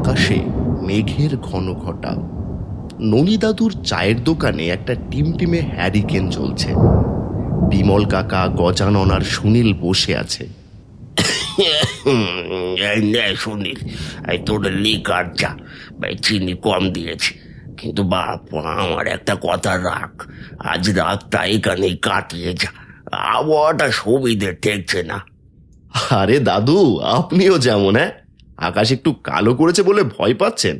আকাশে মেঘের ঘন ঘটা। ননী দাদুর চায়ের দোকানে একটা টিমটিমে হ্যারিকেন জ্বলছে। বিমল কাকা, গজানন আর সুনীল বসে আছে। সুনীল, তোর লিকার চা, চিনি কম দিয়েছি, কিন্তু বাপ আমার একটা কথা রাখ, আজ রাতটা এখানেই কাটিয়ে যা, আবহাওয়াটা সুবিধে ঠেকছে না। আরে দাদু, আপনিও যেমন। আকাশ একটু কালো করেছে বলে ভয় পাচ্ছেন?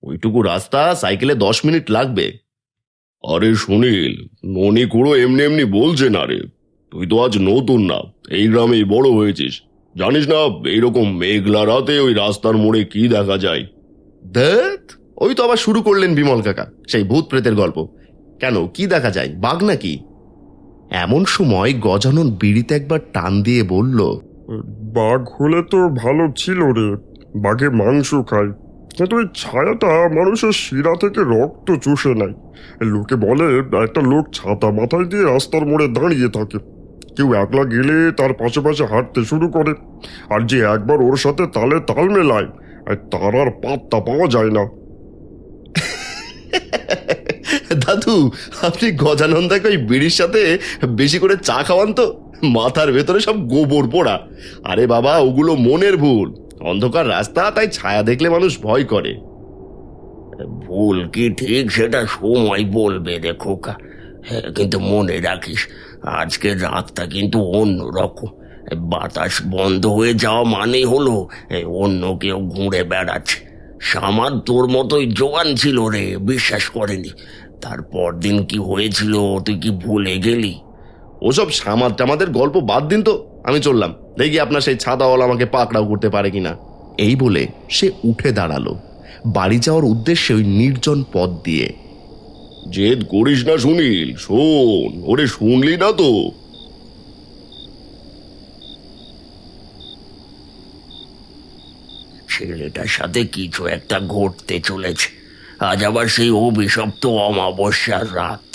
ওইটুকু রাস্তা সাইকেলে 10 মিনিট লাগবে। আরে সুনীল, ননি খুড়ো এমনি এমনি বলছে না রে। তুই তো আজ নতুন না, এই গ্রামেই বড় হয়েছিস। জানিস না এইরকম মেঘলা রাতে ওই রাস্তার মোড়ে কি দেখা যায়? দেখ, ওই তো আবার শুরু করলেন বিমল কাকা, সেই ভূত প্রেতের গল্প। কেন, কি দেখা যায়, বাঘ নাকি? এমন সময় গজানন বিড়িতে একবার টান দিয়ে বলল, বাঘ হলে তো ভালো ছিল রে, বাঘে মাংস খায়, কিন্তু ওই ছায়াটা মানুষের শিরা থেকে রক্ত চুষে নেয়। লোকে বলে একটা লোক ছাতা মাথায় দিয়ে রাস্তার মোড়ে দাঁড়িয়ে থাকে, কেউ একলা গেলে তার পাশে পাশে হাঁটতে শুরু করে, আর যে একবার ওর সাথে তালে তাল মেলায় তার আর পাত্তা পাওয়া যায় না। দাদু, আপনি গজানন দাকে ওই বিড়ির সাথে বেশি করে চা খাওয়ান তো, মাথার ভেতরে সব গোবর পোড়া। আরে বাবা, ওগুলো মনের ভুল। অন্ধকার রাস্তা, তাই ছায়া দেখলে মানুষ ভয় করে। ভুল কি ঠিক সেটা সময় বলবে রে খোকা, কিন্তু মনে রাখিস আজকে রাতটা কিন্তু অন্য রকম। বাতাস বন্ধ হয়ে যাওয়া মানেই হলো অন্য কেউ ঘুরে বেড়াচ্ছে। সামার তোর মতোই জোয়ান ছিল রে, বিশ্বাস করেনি। তারপর দিন কি হয়েছিল তুই কি ভুলে গেলি? ওসব সামাদ টামাদের গল্প বাদ দিন তো, আমি চললাম, দেখি আপনার সেই ছাতাওয়ালা আমাকে পাকড়াও করতে পারে কিনা। এই বলে সে উঠে দাঁড়ালো, বাড়ি যাওয়ার উদ্দেশ্যে ওই নির্জন পথ দিয়ে। জেদ করিস না সুনীল, শোন, ওরে শুনলি না তো? ছেলেটার সাথে কিছু একটা ঘটতে চলেছে। আজ আবার সেই অভিশপ্ত অমাবস্যার রাত।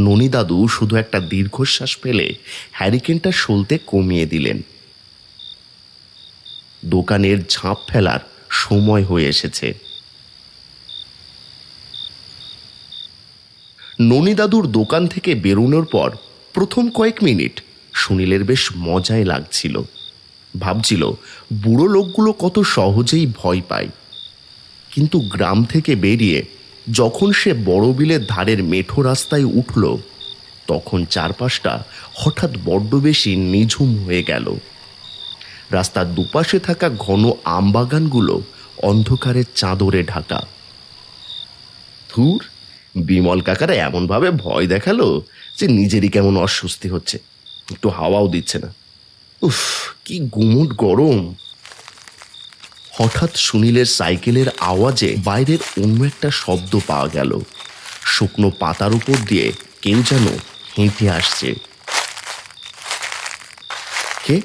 ননী দাদু শুধু একটা দীর্ঘশ্বাস ফেলে হ্যারিকেনটা সলতে কমিয়ে দিলেন। দোকানের ঝাঁপ ফেলার সময় হয়ে এসেছে। ননী দাদুর দোকান থেকে বেরোনোর পর প্রথম কয়েক মিনিট সুনীলের বেশ মজাই লাগছিল। ভাবছিল বুড়ো লোকগুলো কত সহজেই ভয় পায়। কিন্তু গ্রাম থেকে বেরিয়ে যখন সে বড় বিলের ধারের মেঠো রাস্তায় উঠল, তখন চারপাশটা হঠাৎ বড্ড বেশি নিঝুম হয়ে গেল। রাস্তার দুপাশে থাকা ঘন আমবাগানগুলো অন্ধকারের চাদরে ঢাকা। ধুর, বিমল কাকারা এমনভাবে ভয় দেখালো যে নিজেরই কেমন অস্বস্তি হচ্ছে, একটু হাওয়াও দিচ্ছে না। উফ, কি গুমুট গরম। হঠাৎ সুনীলের সাইকেলের আওয়াজে বাইরের অন্য একটা শব্দ পাওয়া গেল। শুকনো পাতার উপর দিয়ে কেউ যেন হেঁটে আসছে। কে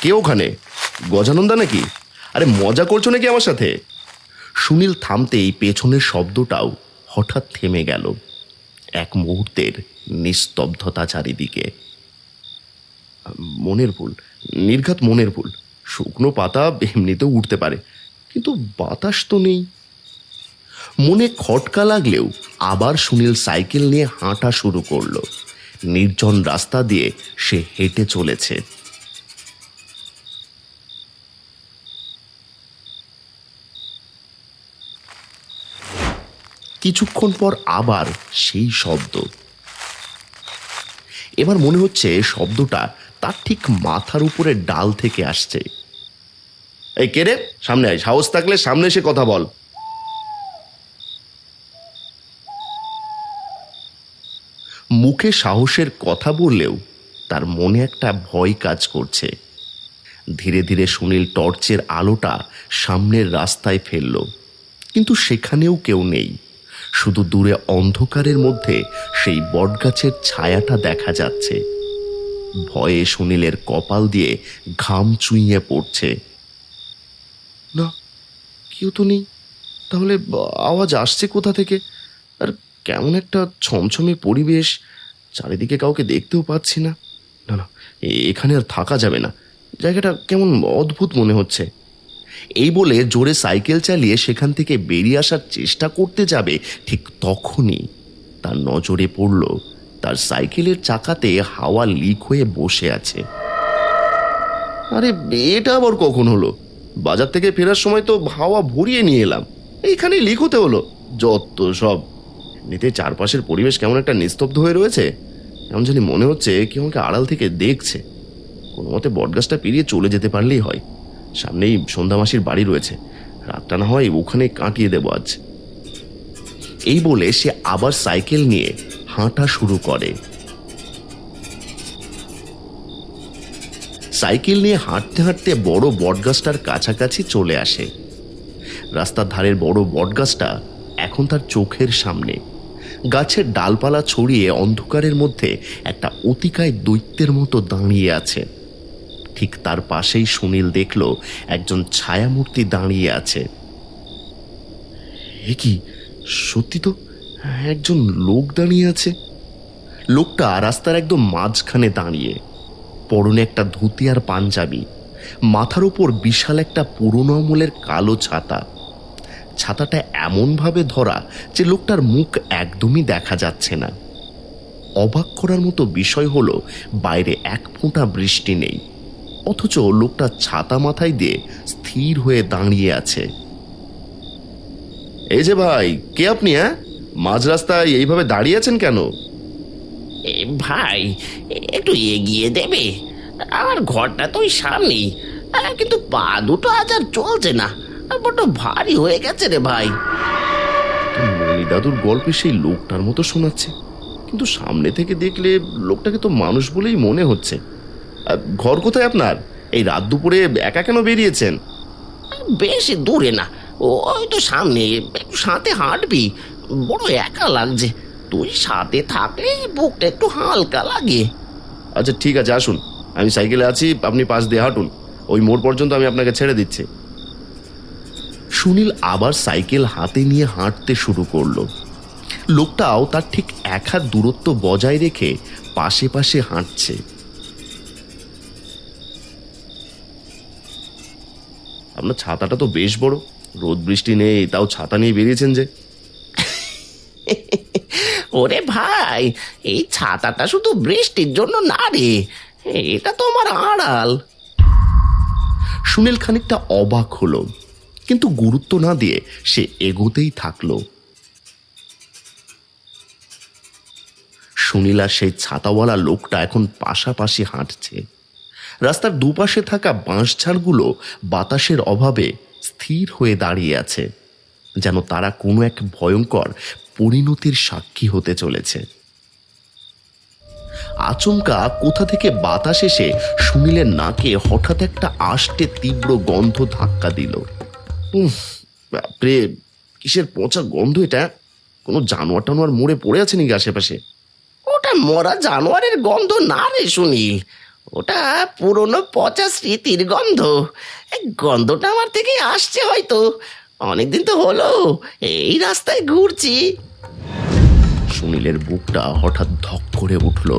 কে ওখানে? গজানন্দা নাকি? আরে মজা করছো নাকি আমার সাথে? সুনীল থামতেই পেছনের শব্দটাও হঠাৎ থেমে গেল। এক মুহূর্তের নিস্তব্ধতা চারিদিকে। মনের ভুল, নির্ঘাত মনের ভুল। শুকনো পাতা এমনিতেও উঠতে পারে, কিন্তু বাতাস তো নেই। মনে খটকা লাগলেও আবার সুনীল সাইকেল নিয়ে হাঁটা শুরু করলো। নির্জন রাস্তা দিয়ে সে হেঁটে চলেছে। কিছুক্ষণ পর আবার সেই শব্দ। এবার মনে হচ্ছে শব্দটা তার ঠিক মাথার উপরে ডাল থেকে আসছে। এই কে রে? সামনে আয়, সাহস থাকলে সামনে এসে কথা বল। মুখে সাহসের কথা বললেও তার মনে একটা ভয় কাজ করছে। ধীরে ধীরে সুনীল টর্চের আলোটা সামনের রাস্তায় ফেলল, কিন্তু সেখানেও কেউ নেই। শুধু দূরে অন্ধকারের মধ্যে সেই বটগাছের ছায়াটা দেখা যাচ্ছে। ভয়ে সুনীলের কপাল দিয়ে ঘাম চুইয়ে পড়ছে। না, কেউ তো নেই, তাহলে আওয়াজ আসছে কোথা থেকে? আর কেমন একটা ছমছমে পরিবেশ, চারিদিকে কাউকে দেখতেও পাচ্ছি না। না না, এখানে আর থাকা যাবে না, জায়গাটা কেমন অদ্ভুত মনে হচ্ছে। এই বলে জোরে সাইকেল চালিয়ে সেখান থেকে বেরিয়ে আসার চেষ্টা করতে যাবে, ঠিক তখনই তার নজরে পড়ল তার সাইকেলের চাকাতে হাওয়া লিক হয়ে বসে আছে। আরে এটা আবার কখন হলো? বাজার থেকে ফেরার সময় তো হাওয়া ভরিয়ে নিয়ে এলাম, এইখানেই লিক হতে হলো। যত সব। এমনিতে চারপাশের পরিবেশ কেমন একটা নিস্তব্ধ হয়ে রয়েছে, এমন জানি মনে হচ্ছে কেউ আমাকে আড়াল থেকে দেখছে। কোনো মতে বটগাছটা পেরিয়ে চলে যেতে পারলেই হয়। সামনেই সন্ধ্যা মাসির বাড়ি রয়েছে, রাতটা না হয় ওখানে কাটিয়ে দেবো আজ। এই বলে সে আবার সাইকেল নিয়ে হাঁটা শুরু করে। সাইকেল নিয়ে হাঁটতে হাঁটতে বড় বটগাছটার কাছাকাছি চলে আসে। রাস্তার ধারের বড় বটগাছটা এখন তার চোখের সামনে। গাছের ডালপালা ছড়িয়ে অন্ধকারের মধ্যে একটা অতিকায় দৈত্যের মতো দাঁড়িয়ে আছে। ঠিক তার পাশেই সুনীল দেখল একজন ছায়ামূর্তি দাঁড়িয়ে আছে। এ কি, সত্যি তো একজন লোক দাঁড়িয়ে আছে। লোকটা রাস্তার একদম মাঝখানে দাঁড়িয়ে, পরনে একটা ধুতি আর পাঞ্জাবি, মাথার উপর বিশাল একটা পুরনো আমলের কালো ছাতা। ছাতাটা এমনভাবে ধরা যে লোকটার মুখ একদমই দেখা যাচ্ছে না। অবাক করার মতো বিষয় হলো বাইরে এক ফোঁটা বৃষ্টি নেই, অথচ লোকটা ছাতা মাথায় দিয়ে স্থির হয়ে দাঁড়িয়ে আছে। এই যে ভাই, কে আপনি? মাঝ রাস্তায় এইভাবে দাঁড়িয়ে আছেন কেন? ভাই, একটু এগিয়ে দেবে? আমার ঘরটা তো ওই সামনেই, কিন্তু পা দুটো আজ আর চলছে না, বড্ড ভারী হয়ে গেছে রে ভাই। মণি দাদুর গল্পে সেই লোকটার মতো শোনাচ্ছে, কিন্তু সামনে থেকে দেখলে লোকটাকে তো মানুষ বলেই মনে হচ্ছে। ঘর কোথায় আপনার? এই রাত দুপুরে একা কেন বেরিয়েছেন? বেশি দূরে না, ওই তো সামনে, একটু সাথে হাঁটবি, বড় একা লাগছে। তুই সাথে থাকলে বুকটা একটু হালকা লাগে। আচ্ছা ঠিক আছে, আসুন, আমি সাইকেলে আছি, আপনি পাশ দিয়ে হাঁটুন, ওই মোড় পর্যন্ত আমি আপনাকে ছেড়ে দিচ্ছি। সুনীল আবার সাইকেল হাতে নিয়ে হাঁটতে শুরু করলো। লোকটাও তার ঠিক এক হাত দূরত্ব বজায় রেখে পাশে পাশে হাঁটছে। আপনার ছাতাটা তো বেশ বড়, রোদ বৃষ্টি নেই, তাও ছাতা নিয়ে বেরিয়েছেন যে? ওরে ভাই, এই ছাতাটা শুধু বৃষ্টির জন্য না রে, এটা তো আমার আড়াল। সুনীল খানিকটা অবাক হলো, কিন্তু গুরুত্ব না দিয়ে সে এগোতেই থাকলো। সুনীল আর সেই ছাতাওয়ালা লোকটা এখন পাশাপাশি হাঁটছে। রাস্তার দুপাশে থাকা বাঁশঝাড়গুলো বাতাসের অভাবে স্থির হয়ে দাঁড়িয়ে আছে, যেন তারা কোনো এক ভয়ঙ্কর পরিণতির সাক্ষী হতে চলেছে। আচমকা কোথা থেকে বাতাস এসে সুনীলের নাকে হঠাৎ একটা আষ্টে তীব্র গন্ধ ধাক্কা দিল। বাপরে, কিসের পচা গন্ধ এটা! কোনো জানোয়ার টানোয়ার মরে পড়ে আছে নাকি আশেপাশে? ওটা মরা জানোয়ারের গন্ধ না রে সুনীল, ওটা পুরনো পচা স্মৃতির গন্ধ। এই গন্ধটা আমার থেকে আসছে হয়তো, অনেকদিন তো হলো এই রাস্তায় ঘুরছি। সুনীলের বুকটা হঠাৎ ধক করে উঠল।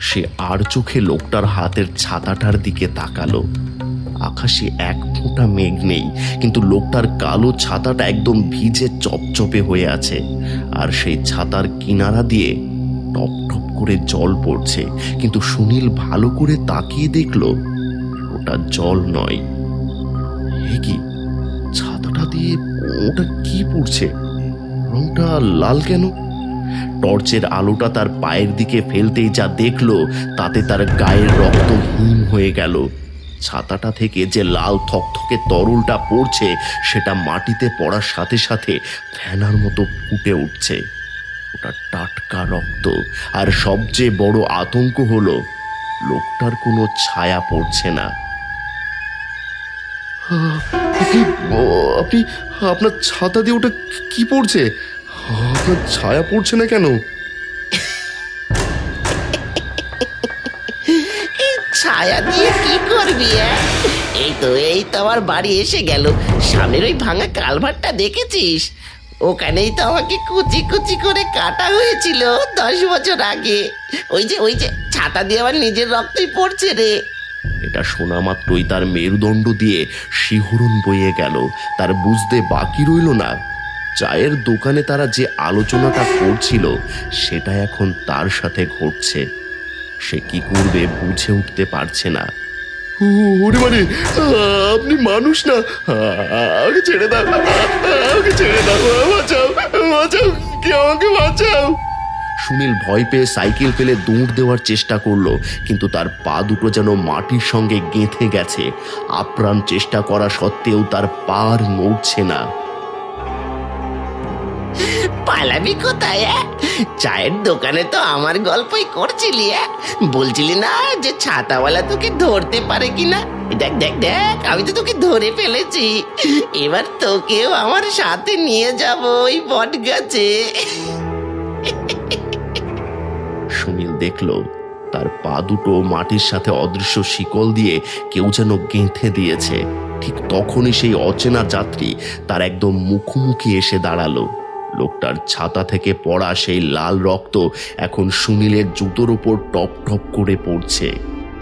সে আর চোখে লোকটার হাতের ছাতাটার দিকে তাকালো। আকাশে এক ফোঁটা মেঘ নেই, কিন্তু লোকটার কালো ছাতাটা একদম ভিজে চপচপে হয়ে আছে, আর সেই ছাতার কিনারা দিয়ে টপ টপ করে জল পড়ছে। কিন্তু সুনীল ভালো করে তাকিয়ে দেখলো ওটা জল নয়। এ কি, ছাতাটা দিয়ে ওটা কি পড়ছে? রংটা লাল কেন? টর্চের আলোটা তার পায়ের দিকে ফেলতেই যা দেখলো, তাতে তার গায়ের রক্ত হিম হয়ে গেল। ছাতাটা থেকে যে লাল থকথকে তরলটা পড়ছে, সেটা মাটিতে পড়ার সাথে সাথে ফেনার মতো ফুটে উঠছে। ওটা টাটকা রক্ত, আর সবচেয়ে বড় আতঙ্ক হলো লোকটার কোনো ছায়া পড়ছে না। আপনি আপনার ছাতা দিয়ে ওটা কি পড়ছে? আপনার ছায়া পড়ছে না কেন? ছায়া দিয়ে কি করবি? এই তো আমার বাড়ি এসে গেল। সামনের ওই ভাঙা কালভারটা দেখেছিস? ওখানেই তো আমাকে কুচি কুচি করে কাটা হয়েছিল 10 বছর আগে। ওই যে ছাতা দিয়ে আবার নিজের রক্তই পড়ছে রে। এটা শোনা মাত্রই তার মেরুদণ্ড দিয়ে শিহরণ বয়ে গেল। তার বুঝতে বাকি রইল না চায়ের দোকানে তারা যে আলোচনাটা করছিল সেটা এখন তার সাথে ঘটছে। সে কি করবে বুঝে উঠতে পারছে না। ওরে মানে আপনি মানুষ না, আমাকে ছেড়ে দাও, আমাকে ছেড়ে দাও, বাঁচাও, বাঁচাও, কে আমাকে বাঁচাও। সুনীল ভয় পেয়ে সাইকেল ফেলে দৌড় দেওয়ার চেষ্টা করলো, কিন্তু তার পা দুটো যেন মাটির সঙ্গে গেঁথে গেছে। আপ্রাণ চেষ্টা করা সত্ত্বেও তার পা আর নড়ছে না। পালাবি কোথায়? চায়ের দোকানে তো আমার গল্পই করছিলি, বলছিলি না যে ছাতাওয়ালা তোকে ধরতে পারে কিনা। দেখ দেখ দেখ, আমি তো তোকে ধরে ফেলেছি। এবার তোকেও আমার সাথে নিয়ে যাব ওই বট গাছে। সুনীল দেখল তার পা দুটো মাটির সাথে অদৃশ্য শিকল দিয়ে কেউ যেন গেঁথে দিয়েছে। ঠিক তখনই সেই অচেনা যাত্রী তার একদম মুখোমুখি এসে দাঁড়ালো। লোকটার ছাতা থেকে পড়া সেই লাল রক্ত এখন সুনীলের জুতোর উপর টপ টপ করে পড়ছে।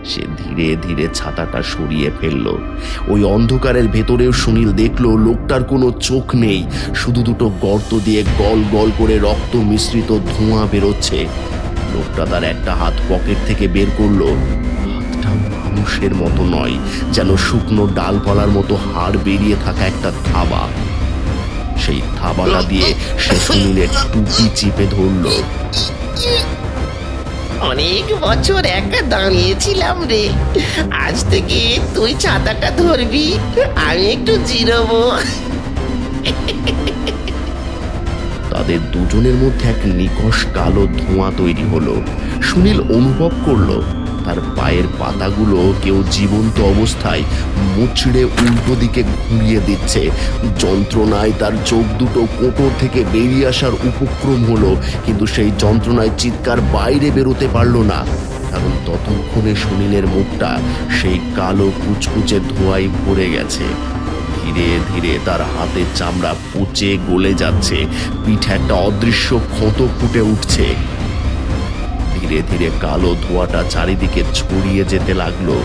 সে ধীরে ধীরে ছাতাটা সরিয়ে ফেলল। ওই অন্ধকারের ভেতরেও সুনীল দেখল লোকটার কোনো চোখ নেই, শুধু দুটো গর্ত দিয়ে গল গল করে রক্ত মিশ্রিত ধোঁয়া বেরোচ্ছে। লোকটা তার একটা হাত পকেট থেকে বের করলো। হাতটা মানুষের মতো নয়, যেন শুকনো ডালপালার মতো হাড় বেরিয়ে থাকা একটা থাবা। সেই থাবাটা দিয়ে সে সুনীলের টুপি চিপে ধরলো। অনেক বছর একা দাঁড়িয়েছিলাম রে, আজ থেকে তুই ছাতাটা ধরবি, আমি একটু জিরোবো। তাদের দুজনের মধ্যে এক নিকষ কালো ধোঁয়া তৈরি হলো। সুনীল অনুভব করলো তার পায়ের পাতাগুলো কেউ জীবন্ত অবস্থায় মুচড়ে উল্টো দিকে ঘুরিয়ে দিচ্ছে। যন্ত্রণায় তার চোখ দুটো কোটর থেকে বেরিয়ে আসার উপক্রম হলো, কিন্তু সেই যন্ত্রণায় চিৎকার বাইরে বেরোতে পারলো না, কারণ ততক্ষণে সুনীলের মুখটা সেই কালো কুচকুচে ধোঁয়ায় ভরে গেছে। ধীরে ধীরে তার হাতের চামড়া পচে গলে যাচ্ছে, পিঠে একটা অদৃশ্য ক্ষত ফুটে উঠছে। ধীরে ধীরে কালো ধোঁয়াটা চারিদিকে ছড়িয়ে যেতে লাগলো।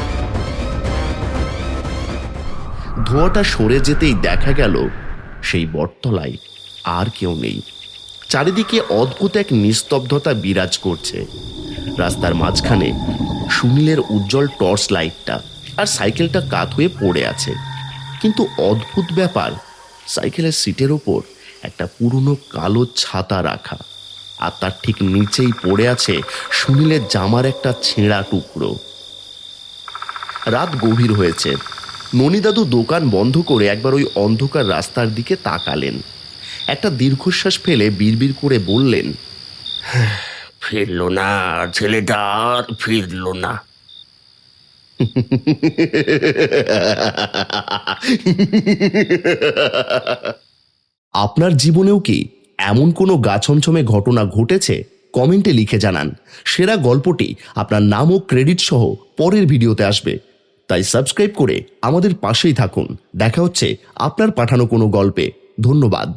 ধোঁয়াটা সরে যেতেই দেখা গেল সেই বটতলায় আর কেউ নেই। চারিদিকে অদ্ভুত এক নিস্তব্ধতা বিরাজ করছে। রাস্তার মাঝখানে সুনীলের উজ্জ্বল টর্চ লাইটটা আর সাইকেলটা কাত হয়ে পড়ে আছে। কিন্তু অদ্ভুত ব্যাপার, সাইকেলের সিটের ওপর একটা পুরনো কালো ছাতা রাখা, আর তার ঠিক নিচেই পড়ে আছে সুনীলের জামার একটা ছেঁড়া টুকরো। রাত গভীর হয়েছে। ননিদাদু দোকান বন্ধ করে একবার ওই অন্ধকার রাস্তার দিকে তাকালেন। একটা দীর্ঘশ্বাস ফেলে বিড়বিড় করে বললেন, ফিরলো না ছেলেটা, আর ফিরলো না। আপনার জীবনেও কি এমন কোনো গা ছমছমে ঘটনা ঘটেছে? কমেন্টে লিখে জানান। সেরা গল্পটি আপনার নাম ও ক্রেডিট সহ পরের ভিডিওতে আসবে, তাই সাবস্ক্রাইব করে আমাদের পাশেই থাকুন। দেখা হচ্ছে আপনার পাঠানো কোনো গল্পে। ধন্যবাদ।